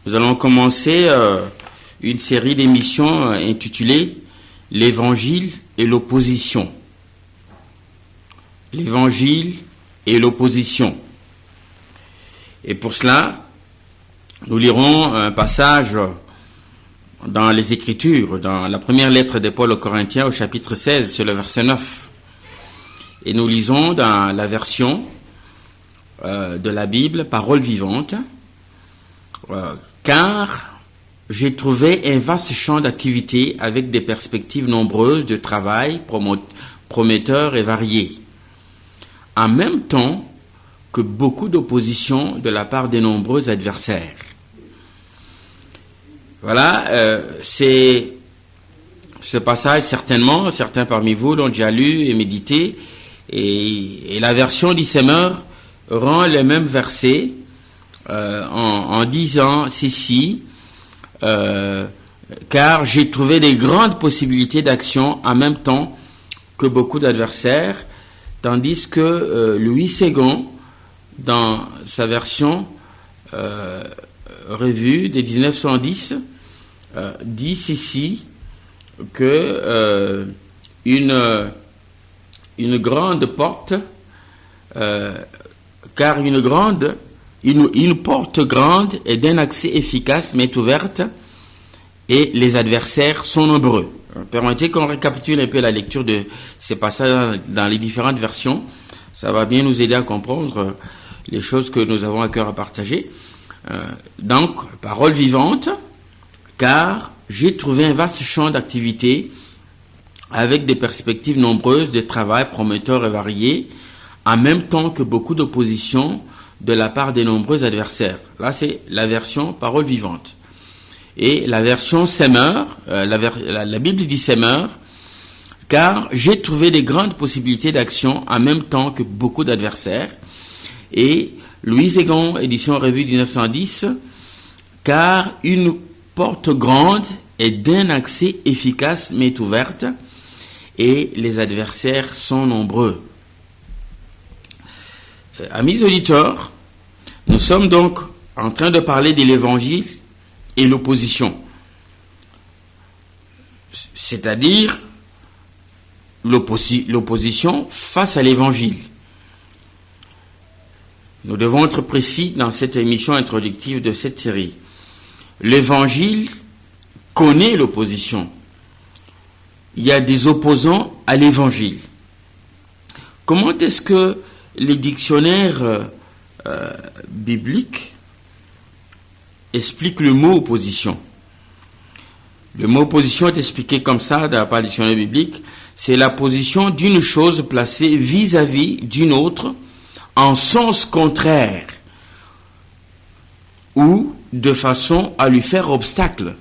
Nous allons commencer une série d'émissions intitulée « L'Évangile et l'opposition ». L'Évangile et l'opposition. Et pour cela, nous lirons un passage dans les Écritures, dans la première lettre de Paul aux Corinthiens au chapitre 16, c'est le verset 9. Et nous lisons dans la version de la Bible, Parole vivante, car j'ai trouvé un vaste champ d'activité avec des perspectives nombreuses de travail prometteurs et variés, en même temps que beaucoup d'opposition de la part des nombreux adversaires. Voilà, c'est ce passage, certainement, certains parmi vous l'ont déjà lu et médité, et la version d'Issemer rend les mêmes versets en disant ceci, car j'ai trouvé des grandes possibilités d'action en même temps que beaucoup d'adversaires, tandis que Louis Ségon, dans sa version revue de 1910, dit ceci que une grande porte, car une porte grande et d'un accès efficace m'est ouverte et les adversaires sont nombreux. Permettez qu'on récapitule un peu la lecture de ces passages dans les différentes versions. Ça va bien nous aider à comprendre les choses que nous avons à cœur à partager. Donc, parole vivante, car j'ai trouvé un vaste champ d'activité avec des perspectives nombreuses de travail prometteurs et variés, en même temps que beaucoup d'opposition de la part des nombreux adversaires. Là, c'est la version parole vivante. Et la version Semeur, la Bible dit Semeur, car j'ai trouvé des grandes possibilités d'action en même temps que beaucoup d'adversaires. Et Louis Ségon, édition revue 1910, car une porte grande et d'un accès efficace m'est ouverte et les adversaires sont nombreux. Amis auditeurs, nous sommes donc en train de parler de l'évangile et l'opposition, c'est-à-dire l'opposition face à l'évangile. Nous devons être précis dans cette émission introductive de cette série. L'évangile connaît l'opposition. Il y a des opposants à l'évangile. Comment est-ce que les dictionnaires bibliques expliquent le mot opposition? Le mot opposition est expliqué comme ça dans le dictionnaire biblique. C'est la position d'une chose placée vis-à-vis d'une autre en sens contraire ou de façon à lui faire obstacle.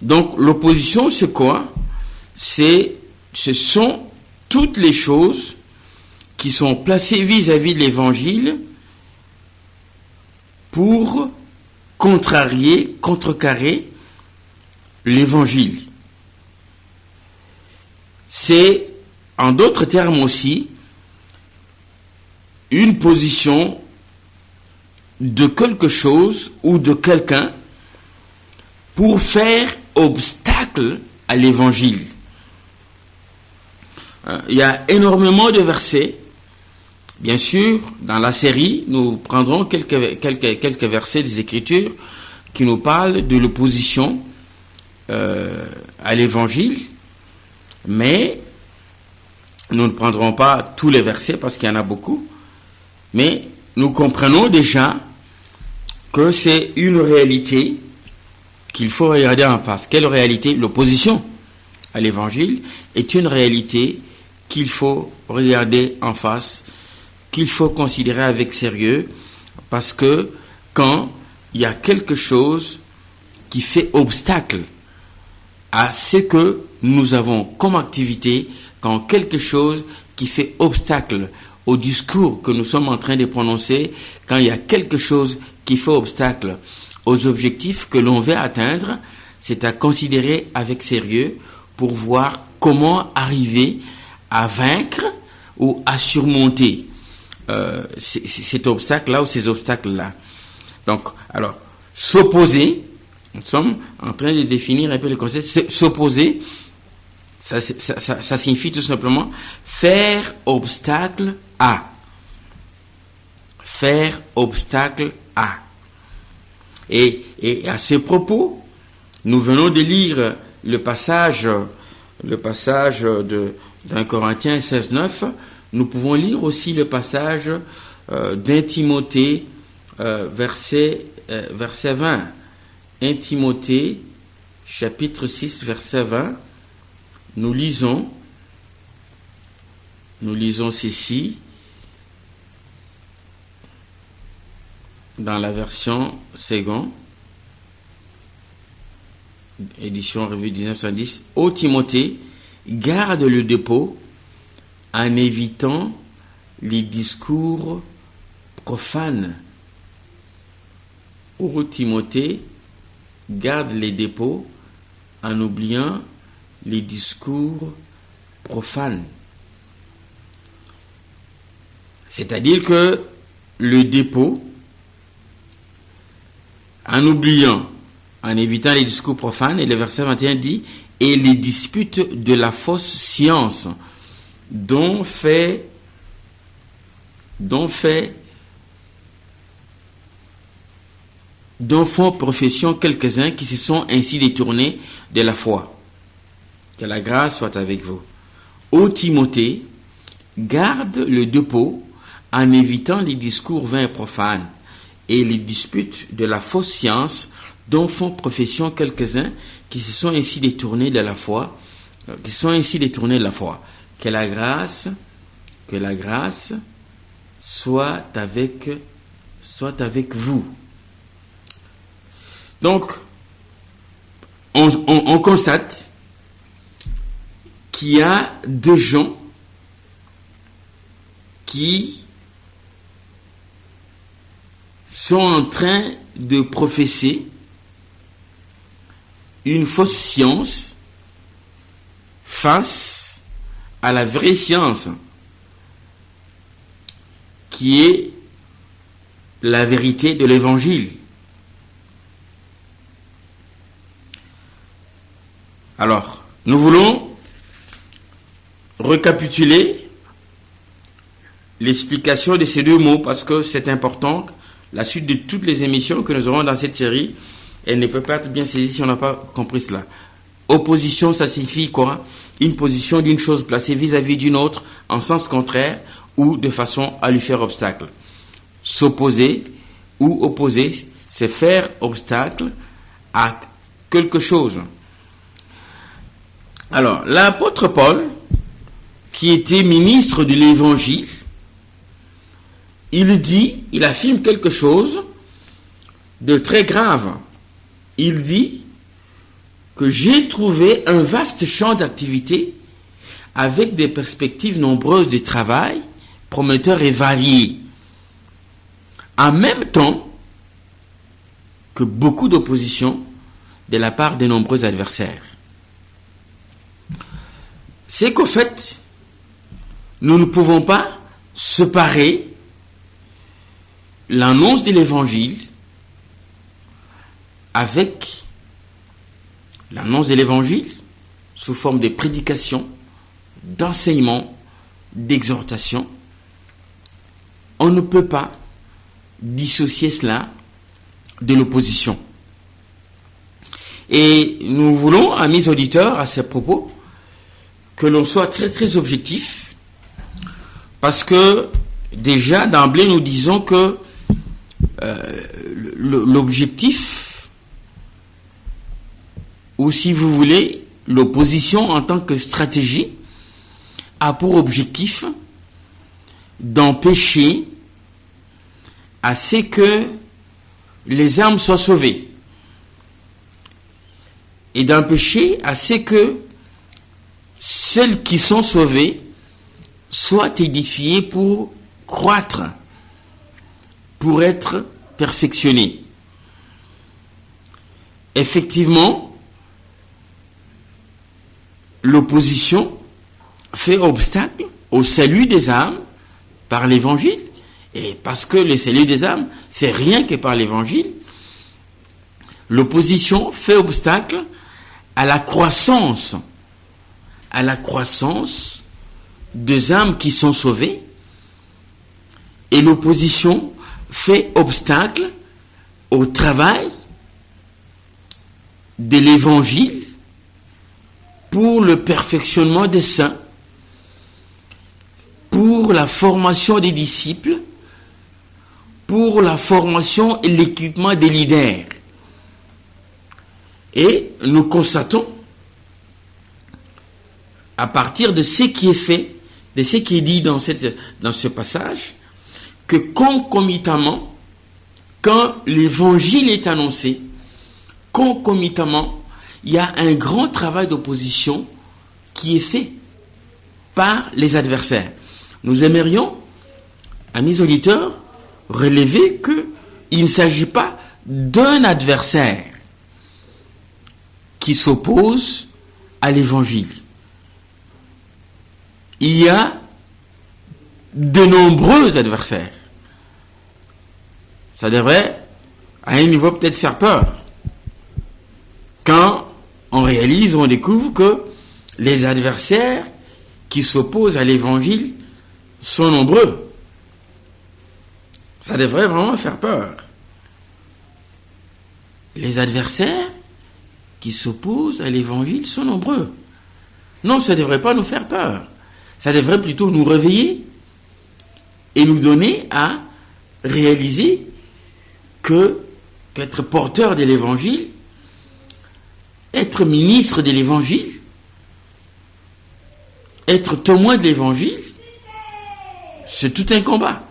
Donc l'opposition, c'est quoi? Ce sont toutes les choses qui sont placées vis-à-vis de l'évangile pour contrecarrer l'évangile. C'est, en d'autres termes aussi, une position de quelque chose ou de quelqu'un pour faire obstacle à l'évangile. Il y a énormément de versets. Bien sûr, dans la série, nous prendrons quelques versets des Écritures qui nous parlent de l'opposition à l'évangile, mais nous ne prendrons pas tous les versets parce qu'il y en a beaucoup, mais nous comprenons déjà que c'est une réalité qu'il faut regarder en face. Quelle réalité? L'opposition à l'évangile est une réalité qu'il faut regarder en face, qu'il faut considérer avec sérieux, parce que quand il y a quelque chose qui fait obstacle à ce que nous avons comme activité, quand quelque chose qui fait obstacle au discours que nous sommes en train de prononcer, quand il y a quelque chose qui fait obstacle aux objectifs que l'on veut atteindre, c'est à considérer avec sérieux pour voir comment arriver à vaincre ou à surmonter cet obstacle-là ou ces obstacles-là. Donc, alors, s'opposer, nous sommes en train de définir un peu le concept. S'opposer, ça signifie tout simplement faire obstacle à. Faire obstacle à. Et à ce propos, nous venons de lire le passage d'un Corinthiens 16:9. Nous pouvons lire aussi le passage d'un Timothée, verset 20. 1 Timothée, chapitre 6, verset 20. Nous lisons ceci dans la version seconde, édition revue 1910. Ô Timothée, garde le dépôt en évitant les discours profanes. Ô Timothée, garde les dépôts en oubliant les discours profanes. C'est-à-dire que le dépôt, en oubliant, en évitant les discours profanes, et le verset 21 dit, et les disputes de la fausse science, dont font profession quelques-uns qui se sont ainsi détournés de la foi. Que la grâce soit avec vous. Ô Timothée, garde le dépôt en évitant les discours vains et profanes et les disputes de la fausse science dont font profession quelques-uns qui se sont ainsi détournés de la foi. Que la grâce soit avec vous. Donc, on constate qu'il y a deux gens qui sont en train de professer une fausse science face à la vraie science qui est la vérité de l'évangile. Alors, nous voulons récapituler l'explication de ces deux mots parce que c'est important. La suite de toutes les émissions que nous aurons dans cette série, elle ne peut pas être bien saisie si on n'a pas compris cela. Opposition, ça signifie quoi? Une position d'une chose placée vis-à-vis d'une autre en sens contraire ou de façon à lui faire obstacle. S'opposer ou opposer, c'est faire obstacle à quelque chose. Alors, l'apôtre Paul, qui était ministre de l'Évangile, il affirme quelque chose de très grave. Il dit que j'ai trouvé un vaste champ d'activité avec des perspectives nombreuses de travail, prometteurs et variés, en même temps que beaucoup d'opposition de la part de nombreux adversaires. C'est qu'au fait, nous ne pouvons pas séparer l'annonce de l'évangile avec l'annonce de l'évangile sous forme de prédication, d'enseignement, d'exhortation. On ne peut pas dissocier cela de l'opposition. Et nous voulons, amis auditeurs, à ce propos, que l'on soit très très objectif, parce que déjà d'emblée nous disons que l'objectif, ou si vous voulez, l'opposition en tant que stratégie, a pour objectif d'empêcher à ce que les âmes soient sauvées et d'empêcher à ce que celles qui sont sauvées soient édifiées pour croître, pour être perfectionnées. Effectivement, l'opposition fait obstacle au salut des âmes par l'évangile Et parce que le salut des âmes, c'est rien que par l'évangile, l'opposition fait obstacle à la croissance des âmes qui sont sauvées, et l'opposition fait obstacle au travail de l'évangile pour le perfectionnement des saints, pour la formation des disciples, pour la formation et l'équipement des leaders. Et nous constatons, à partir de ce qui est fait, de ce qui est dit dans ce passage, que concomitamment, quand l'évangile est annoncé, concomitamment, il y a un grand travail d'opposition qui est fait par les adversaires. Nous aimerions, amis auditeurs, relever qu'il ne s'agit pas d'un adversaire qui s'oppose à l'évangile. Il y a de nombreux adversaires. Ça devrait, à un niveau, peut-être faire peur. Quand on réalise, on découvre que les adversaires qui s'opposent à l'évangile sont nombreux. Ça devrait vraiment faire peur. Les adversaires qui s'opposent à l'évangile sont nombreux. Non, ça ne devrait pas nous faire peur. Ça devrait plutôt nous réveiller et nous donner à réaliser qu'être porteur de l'évangile, être ministre de l'évangile, être témoin de l'évangile, c'est tout un combat.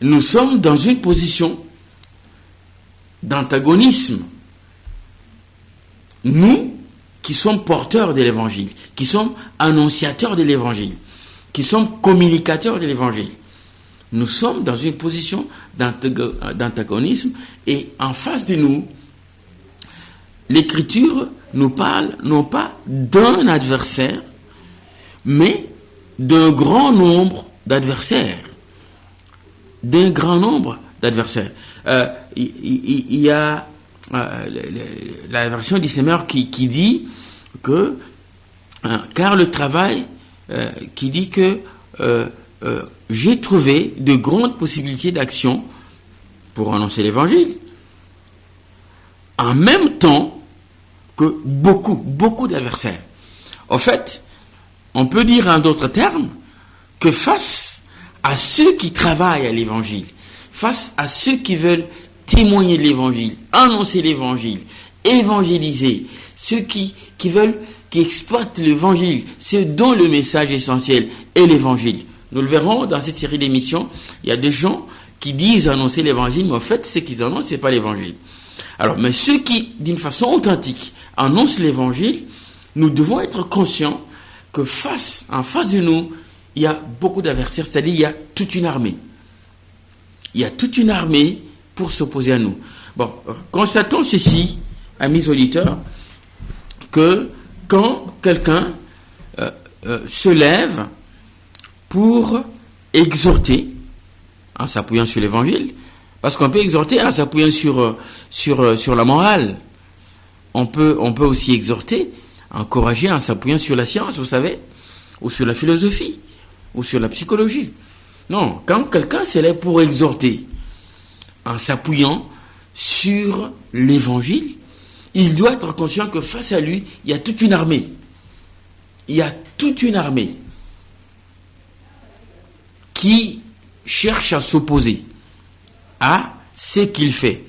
Nous sommes dans une position d'antagonisme. Nous, qui sommes porteurs de l'évangile, qui sommes annonciateurs de l'évangile, qui sommes communicateurs de l'évangile, nous sommes dans une position d'antagonisme, et en face de nous, l'Écriture nous parle non pas d'un adversaire, mais d'un grand nombre d'adversaires. D'un grand nombre d'adversaires. Il y a la version d'Issamer qui dit que, car le travail, qui dit que j'ai trouvé de grandes possibilités d'action pour annoncer l'évangile, en même temps que beaucoup d'adversaires. En fait, on peut dire en d'autres termes que face à ceux qui travaillent à l'évangile, face à ceux qui veulent témoigner de l'évangile, annoncer l'évangile, évangéliser, ceux qui exploitent l'évangile, ceux dont le message essentiel est l'évangile. Nous le verrons dans cette série d'émissions, il y a des gens qui disent annoncer l'évangile, mais en fait, ce qu'ils annoncent, c'est pas l'évangile. Alors, mais ceux qui, d'une façon authentique, annoncent l'évangile, nous devons être conscients que en face de nous, il y a beaucoup d'adversaires, c'est-à-dire il y a toute une armée. Il y a toute une armée pour s'opposer à nous. Bon, constatons ceci, amis auditeurs, que quand quelqu'un se lève pour exhorter, en s'appuyant sur l'évangile, parce qu'on peut exhorter en s'appuyant sur la morale. On peut aussi exhorter, encourager en s'appuyant sur la science, vous savez, ou sur la philosophie, ou sur la psychologie. Non, quand quelqu'un se lève pour exhorter, en s'appuyant sur l'évangile, il doit être conscient que face à lui, il y a toute une armée. Il y a toute une armée qui cherche à s'opposer à ce qu'il fait.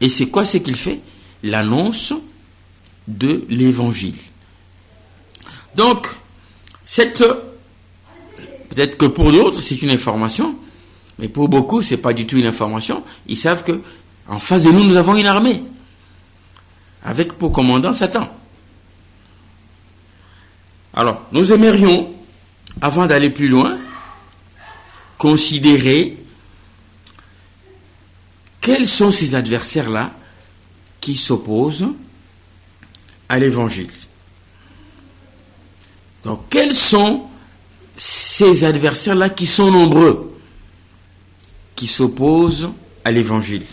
Et c'est quoi ce qu'il fait? L'annonce de l'évangile. Donc, peut-être que pour d'autres, c'est une information, mais pour beaucoup, c'est pas du tout une information. Ils savent que en face de nous, nous avons une armée, avec pour commandant Satan. Alors, nous aimerions, avant d'aller plus loin, considérer quels sont ces adversaires-là qui s'opposent à l'évangile. Donc, quels sont ces adversaires-là qui sont nombreux? qui s'opposent à l'évangile.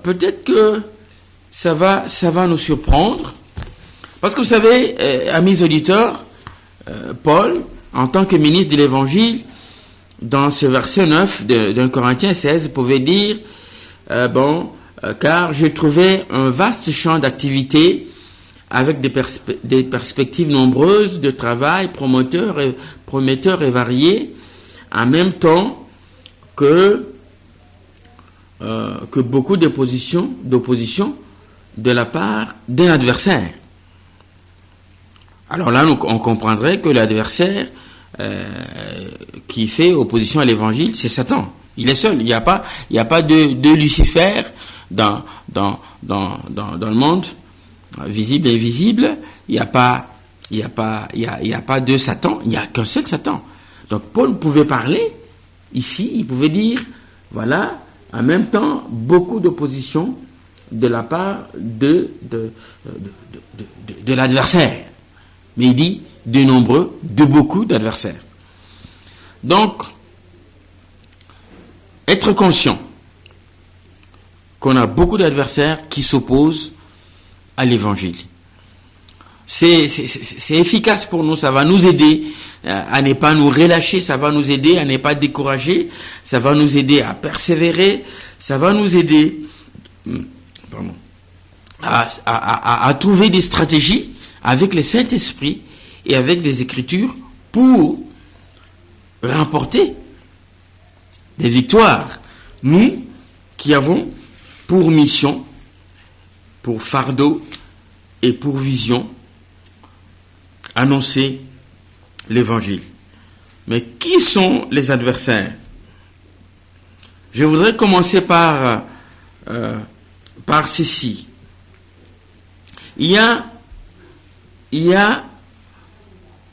Peut-être que ça va nous surprendre, parce que vous savez, amis auditeurs, Paul, en tant que ministre de l'évangile, dans ce verset 9 d'un Corinthiens 16, pouvait dire, car j'ai trouvé un vaste champ d'activité avec des perspectives nombreuses de travail prometteurs et variés, en même temps que beaucoup d'opposition de la part d'un adversaire. Alors là, on comprendrait que l'adversaire qui fait opposition à l'évangile, c'est Satan. Il est seul. Il n'y a pas de Lucifer dans le monde, visible et invisible. Il n'y a pas de Satan. Il n'y a qu'un seul Satan. Donc Paul pouvait parler ici. Il pouvait dire, voilà, en même temps, beaucoup d'opposition de la part de l'adversaire. Mais il dit de beaucoup d'adversaires. Donc, être conscient qu'on a beaucoup d'adversaires qui s'opposent à l'évangile. C'est efficace pour nous, ça va nous aider à ne pas nous relâcher, ça va nous aider à ne pas décourager, ça va nous aider à persévérer, ça va nous aider à trouver des stratégies avec le Saint-Esprit et avec les Écritures pour remporter des victoires. Nous qui avons pour mission, pour fardeau et pour vision, annoncer l'évangile. Mais qui sont les adversaires? Je voudrais commencer par ceci. Il y a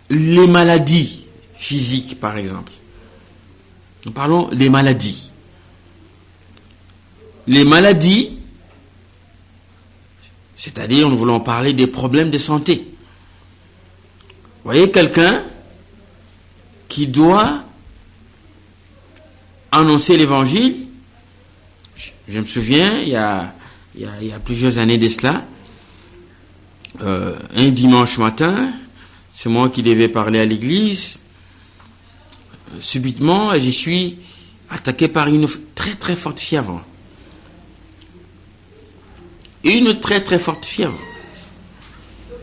les maladies physiques, par exemple. Nous parlons des maladies. Les maladies, c'est-à-dire nous voulons parler des problèmes de santé. Vous voyez quelqu'un qui doit annoncer l'évangile. Je me souviens, il y a plusieurs années de cela, un dimanche matin, c'est moi qui devais parler à l'église. Subitement, je suis attaqué par une très très forte fièvre. Une très très forte fièvre.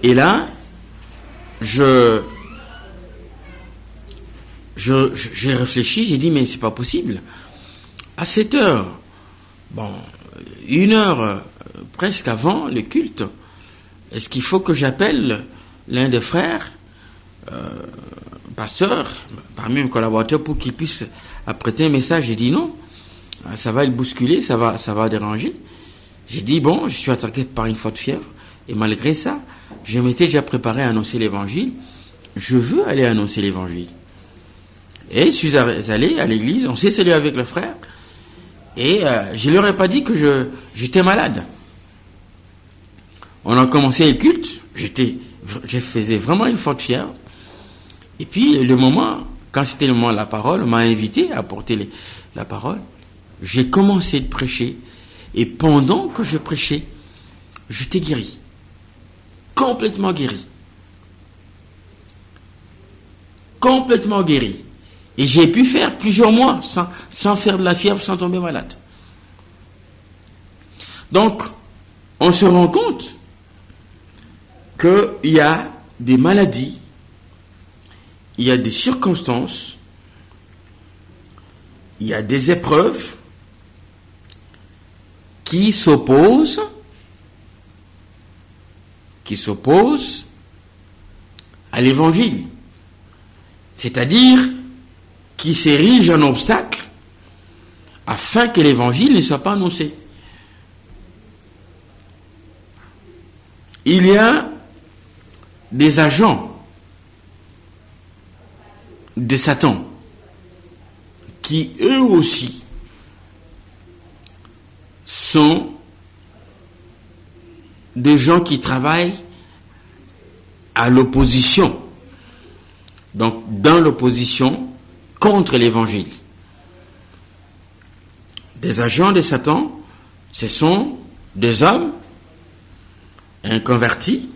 Et là, j'ai réfléchi, j'ai dit mais c'est pas possible. À 7 heures, une heure presque avant le culte, est-ce qu'il faut que j'appelle l'un des frères, pasteur, parmi mes collaborateurs, pour qu'il puisse apprêter un message? J'ai dit non, ça va le bousculer, ça va déranger. J'ai dit je suis attaqué par une forte fièvre, et malgré ça, je m'étais déjà préparé à annoncer l'évangile. Je veux aller annoncer l'évangile. Et je suis allé à l'église, on s'est salué avec le frère, et je leur ai pas dit que j'étais malade. On a commencé le culte, je faisais vraiment une forte fièvre. Et puis, quand c'était le moment de la parole, on m'a invité à porter la parole. J'ai commencé de prêcher. Et pendant que je prêchais, j'étais guéri. Complètement guéri. Complètement guéri. Et j'ai pu faire plusieurs mois sans faire de la fièvre, sans tomber malade. Donc, on se rend compte qu'il y a des maladies, il y a des circonstances, il y a des épreuves qui s'opposent à l'évangile. C'est-à-dire qui s'érigent en obstacle afin que l'évangile ne soit pas annoncé. Il y a des agents de Satan qui eux aussi sont des gens qui travaillent à l'opposition, donc dans l'opposition contre l'évangile. des agents de Satan, ce sont des hommes inconvertis,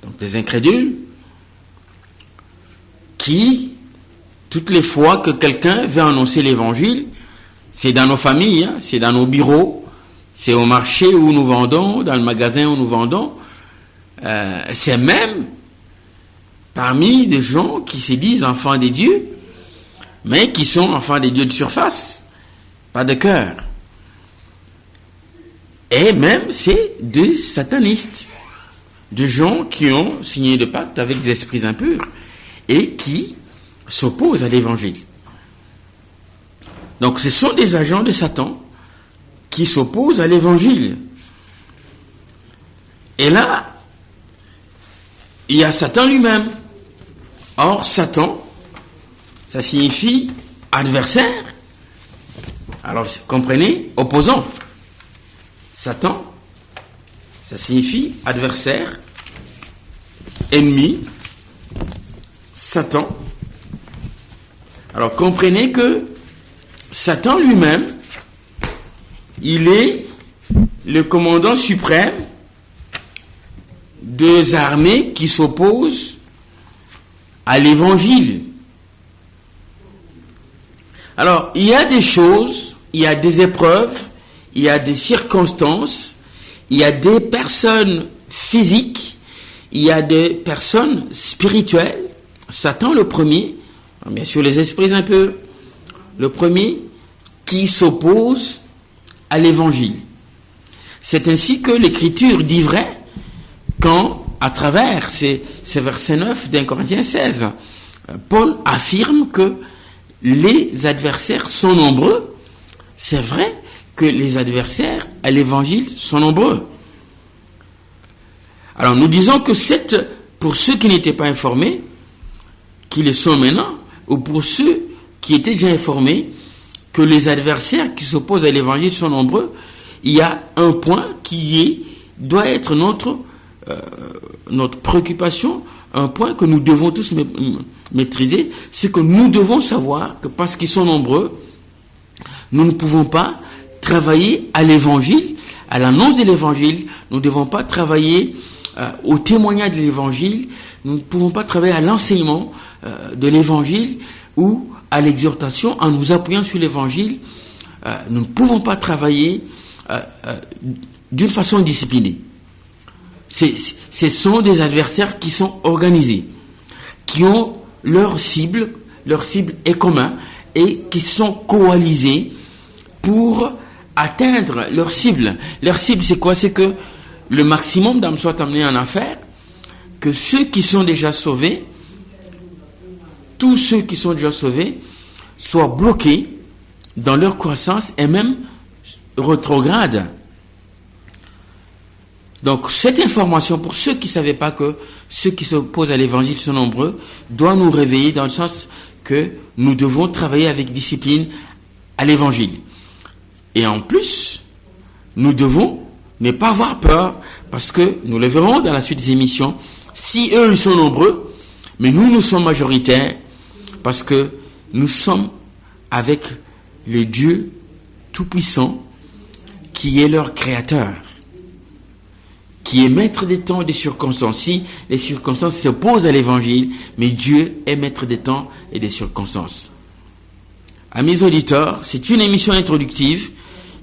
donc des incrédules, qui, toutes les fois que quelqu'un veut annoncer l'évangile, c'est dans nos familles, c'est dans nos bureaux, c'est au marché où nous vendons, dans le magasin où nous vendons, c'est même parmi des gens qui se disent enfants des dieux, mais qui sont enfants des dieux de surface, pas de cœur. Et même c'est des satanistes, des gens qui ont signé de pacte avec des esprits impurs et qui s'opposent à l'évangile. Donc ce sont des agents de Satan qui s'opposent à l'évangile. Et là, il y a Satan lui-même. Or, Satan, ça signifie adversaire. Alors, comprenez, opposant. Satan, ça signifie adversaire, ennemi, Satan. Alors, comprenez que Satan lui-même, il est le commandant suprême des armées qui s'opposent à l'évangile. Alors, il y a des choses, il y a des épreuves, il y a des circonstances, il y a des personnes physiques, il y a des personnes spirituelles. Satan, le premier, bien sûr les esprits impurs, le premier qui s'oppose à l'évangile. C'est ainsi que l'Écriture dit vrai quand, à travers ce verset 9 d'un Corinthiens 16, Paul affirme que les adversaires sont nombreux. C'est vrai que les adversaires à l'évangile sont nombreux. Alors nous disons que pour ceux qui n'étaient pas informés, qui le sont maintenant, ou pour ceux qui étaient déjà informés, que les adversaires qui s'opposent à l'évangile sont nombreux, il y a un point qui doit être notre préoccupation, un point que nous devons tous maîtriser, c'est que nous devons savoir que parce qu'ils sont nombreux, nous ne pouvons pas travailler à l'évangile, à l'annonce de l'évangile, nous ne devons pas travailler au témoignage de l'évangile, nous ne pouvons pas travailler à l'enseignement de l'évangile ou à l'exhortation en nous appuyant sur l'évangile. Nous ne pouvons pas travailler d'une façon disciplinée. Ce sont des adversaires qui sont organisés, qui ont leur cible est commun et qui sont coalisés pour atteindre leur cible. Leur cible, c'est quoi? C'est que le maximum d'âmes soit amené en enfer, que ceux qui sont déjà sauvés, tous ceux qui sont déjà sauvés, soient bloqués dans leur croissance et même rétrogradent. Donc cette information, pour ceux qui ne savaient pas que ceux qui s'opposent à l'évangile sont nombreux, doit nous réveiller dans le sens que nous devons travailler avec discipline à l'évangile. Et en plus, nous devons ne pas avoir peur, parce que nous le verrons dans la suite des émissions, si eux ils sont nombreux, mais nous sommes majoritaires, parce que nous sommes avec le Dieu Tout-Puissant, qui est leur Créateur, qui est maître des temps et des circonstances. Si les circonstances s'opposent à l'évangile, mais Dieu est maître des temps et des circonstances. Amis auditeurs, c'est une émission introductive.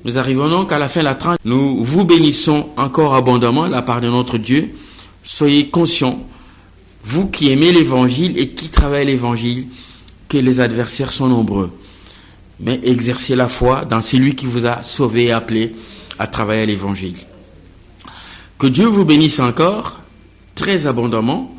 Nous arrivons donc à la fin de la tranche. Nous vous bénissons encore abondamment de la part de notre Dieu. Soyez conscients, vous qui aimez l'évangile et qui travaillez l'évangile, que les adversaires sont nombreux. Mais exercez la foi dans celui qui vous a sauvé et appelé à travailler l'évangile. Que Dieu vous bénisse encore très abondamment.